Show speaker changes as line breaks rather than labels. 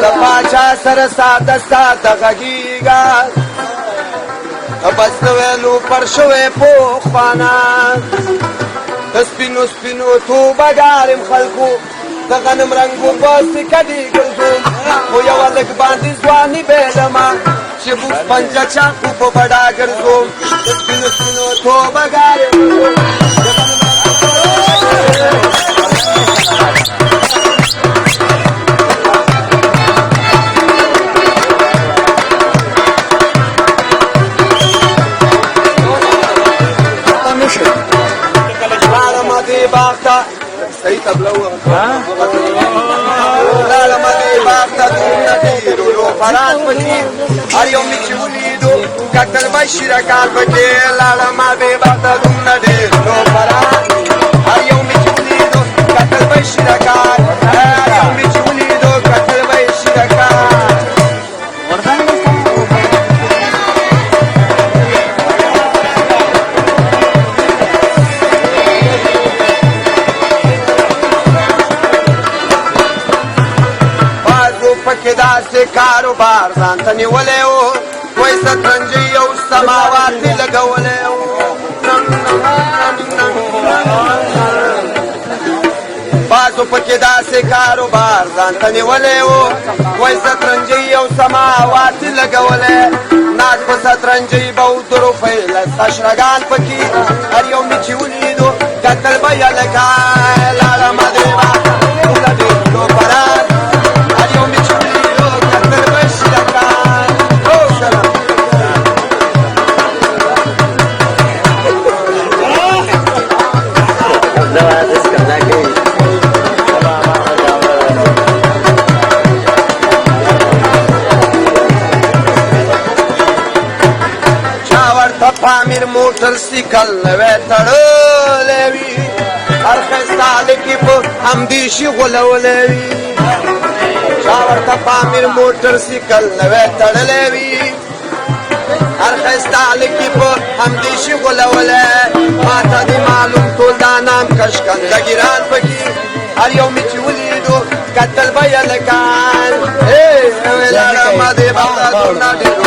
د پاچا سره ساده ساده غږیږه بس د ویلو پر شوی پوخ خانه د سپینو سپینو توبهګارم خلکو د غنم رنګو په سکډې ګرځوم خو یوه لږ باندې ځواني بېلمه چې بوس پنجه چاقو په بډا ګرځوم د سپینو سپینو توبهګارم صحیح تبله لاړم دې باغ ته دومره ډېرو لوفران پکې هر یو مې چې ولیدو کتل به شیرکان پکې لاړم دې باغ ته دومره ډېرو لوفران هر یو مې چې ولیدو کتل به شیرکان هر یو مې چې ولیدو کتل به شیرکان پکې داسې کاروبار ځان ته نیولی و وایي سترنجۍ او سماوات یې لګولی و بازو پکې داسې کاروبار ځان ته نیولی و وایي سترنجۍ او سماوات یې لګولی ناست په سترنجۍ به و د روپۍ لسته شرګان پکې هر یو مې چې ولیدو کتل به یې لکه لاړمه دې باغ ټوله ډېر لوفران هر یو مې چې ولیدو کتل به یې شرګان پامیر موټر سیکل نوی تړلی وي هر ښایسته هلکې په همدې شي غولولی وي چا ورته پامیر موټر سیکل نوی تړلی وي هر ښایسته هلکې په همدې شي غولولی ما ته دې معلوم ټول دا نام کشکنده پکې هر یو مې چې ولیدو کتل به یې لکان لاړمه دې باغ ته دومره ډېر